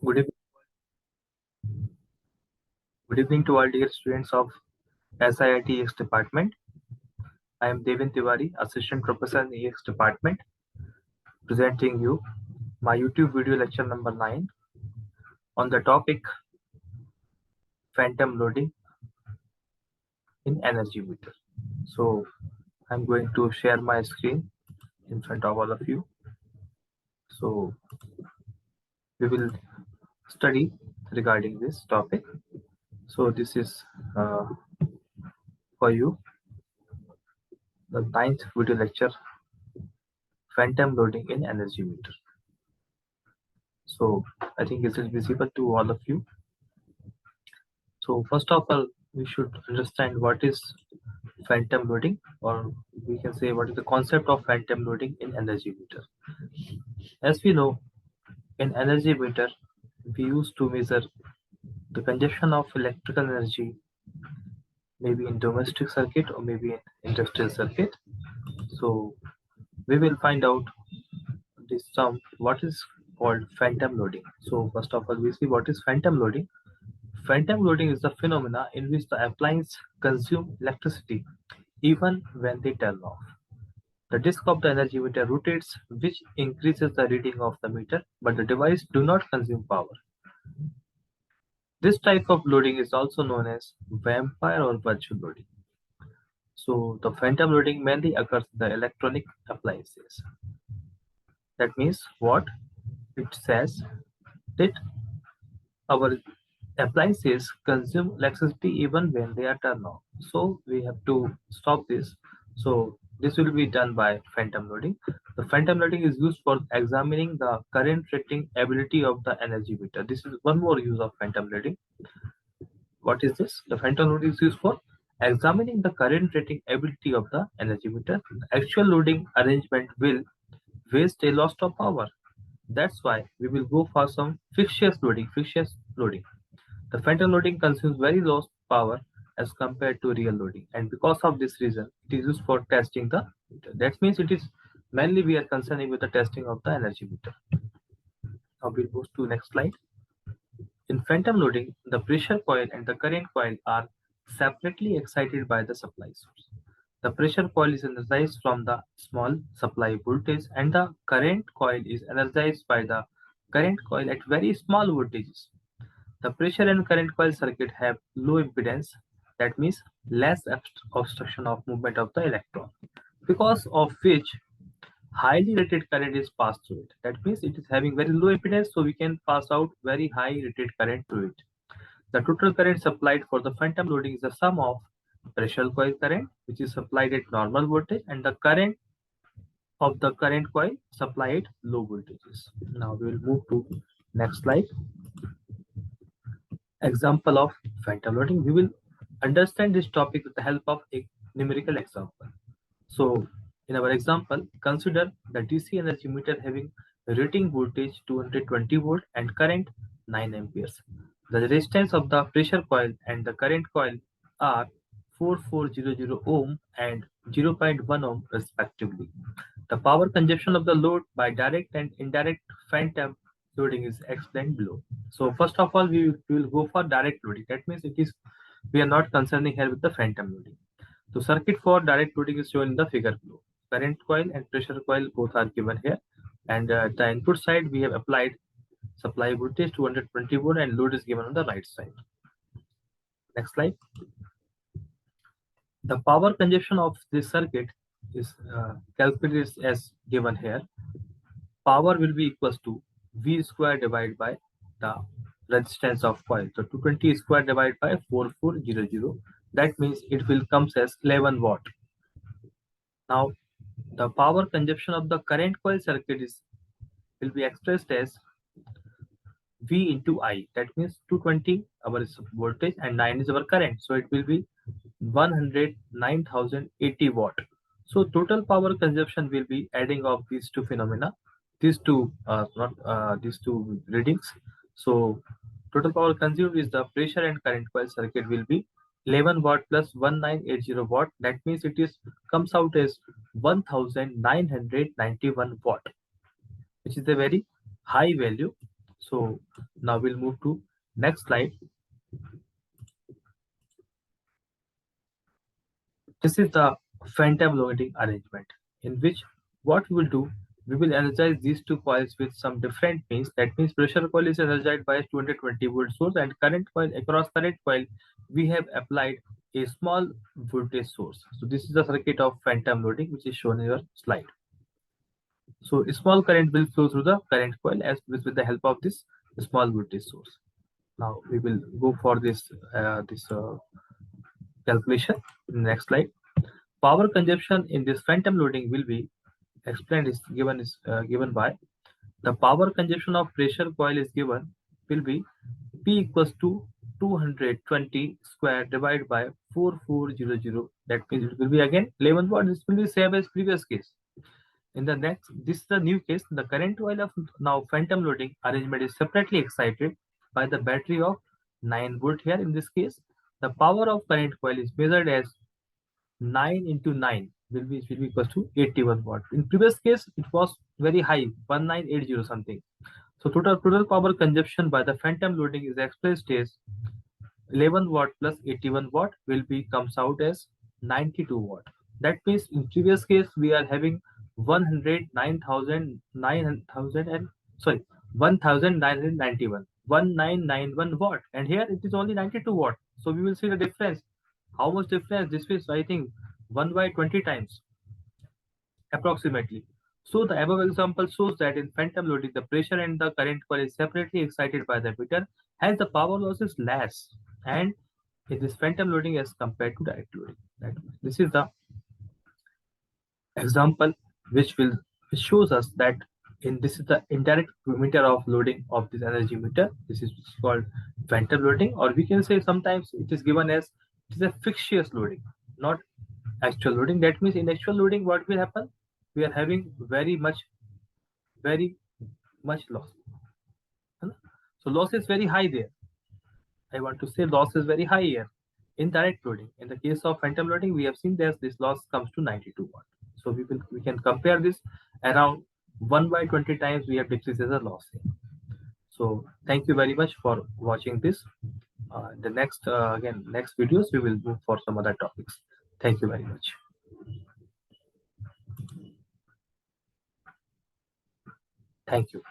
Good evening, good evening to all dear students of SIIT EX department. I am Devin Tiwari, Assistant Professor in EX department, presenting you my YouTube video lecture number 9 on the topic phantom loading in energy meter. So I'm going to share my screen in front of all of you. So we will study regarding this topic. So this is for you the 9th video lecture, phantom loading in energy meter. So I think this is visible to all of you. So first of all, we should understand what is phantom loading, or we can say what is the concept of phantom loading in energy meter. As we know, in energy meter, we used to measure the consumption of electrical energy, maybe in domestic circuit or maybe in industrial circuit. So we will find out this term, what is called phantom loading. So first of all, we see what is phantom loading. Phantom loading is the phenomena in which the appliance consume electricity even when they turn off. The disk of the energy meter rotates, which increases the reading of the meter, but the device do not consume power. This type of loading is also known as vampire or virtual loading. So the phantom loading mainly occurs in the electronic appliances. That means what? It says that our appliances consume electricity even when they are turned off. So we have to stop this. So this will be done by phantom loading. The phantom loading is used for examining the current rating ability of the energy meter. This is one more use of phantom loading. What is this? The phantom loading is used for examining the current rating ability of the energy meter. The actual loading arrangement will waste a lot of power. That's why we will go for some fictitious loading. The phantom loading consumes very low power as compared to real loading, and because of this reason, it is used for testing the meter. That means it is mainly we are concerning with the testing of the energy meter. Now we'll move to next slide. In phantom loading, the pressure coil and the current coil are separately excited by the supply source. The pressure coil is energized from the small supply voltage, and the current coil is energized by the current coil at very small voltages. The pressure and current coil circuit have low impedance, that means less obstruction of movement of the electron, because of which highly rated current is passed through it. That means it is having very low impedance, so we can pass out very high rated current through it. The total current supplied for the phantom loading is the sum of pressure coil current, which is supplied at normal voltage, and the current of the current coil supplied at low voltages. Now we will move to next slide. Example of phantom loading. We will understand this topic with the help of a numerical example. So in our example, consider the DC energy meter having rating voltage 220 volt and current 9 amperes. The resistance of the pressure coil and the current coil are 4400 ohm and 0.1 ohm respectively. The power consumption of the load by direct and indirect phantom loading is explained below. So first of all, we will go for direct loading. That means we are not concerning here with the phantom loading. The circuit for direct loading is shown in the figure below. Current coil and pressure coil both are given here, and the input side we have applied supply voltage 220 volt and load is given on the right side. Next slide. The power consumption of this circuit is calculated as given here. Power will be equals to V square divided by the resistance of coil. So 220 square divided by 4400. That means it will come as 11 watt. Now the power consumption of the current coil circuit will be expressed as V into I. That means 220 our voltage and 9 is our current. So it will be 109,080 watt. So total power consumption will be adding of these two phenomena, these two readings. So total power consumed is the pressure and current coil circuit will be 11 watt plus 1980 watt. That means it is comes out as 1991 watt, which is a very high value. So now we'll move to next slide. This is the phantom loading arrangement, in which what we will do, we will energize these two coils with some different means. That means pressure coil is energized by a 220 volt source, and current coil, across current coil we have applied a small voltage source. So this is the circuit of phantom loading, which is shown in your slide. So a small current will flow through the current coil as with the help of this small voltage source. Now we will go for this calculation in the next slide. Power consumption in this phantom loading will be explained is given by the power consumption of pressure coil is given will be P equals to 220 square divided by 4400. That means it will be again 11 watt. This will be same as previous case. In the next, this is the new case. The current coil of now phantom loading arrangement is separately excited by the battery of 9 volt here. In this case, the power of current coil is measured as 9 into 9 will be equals to 81 watt. In previous case, it was very high, 1980 something. So total power consumption by the phantom loading is expressed as 11 watt plus 81 watt will be comes out as 92 watt. That means in previous case we are having 109,000 and sorry 1991 1991 watt, and here it is only 92 watt. So we will see the difference. How much difference? This is, I think, 1 by 20 times approximately. So the above example shows that in phantom loading, the pressure and the current coil is separately excited by the emitter, hence the power loss is less, and in this phantom loading as compared to direct loading. This is the example which shows us that in this is the indirect meter of loading of this energy meter. This is called phantom loading, or we can say sometimes it is given as it is a fictitious loading, not actual loading. That means in actual loading, what will happen? We are having very much loss. So loss is very high there. I want to say loss is very high here. In direct loading, in the case of phantom loading, we have seen that this loss comes to 92 watt. So we can compare this around 1 by 20 times we have decreased as a loss here. So thank you very much for watching this. The next next videos we will move for some other topics. Thank you very much. Thank you.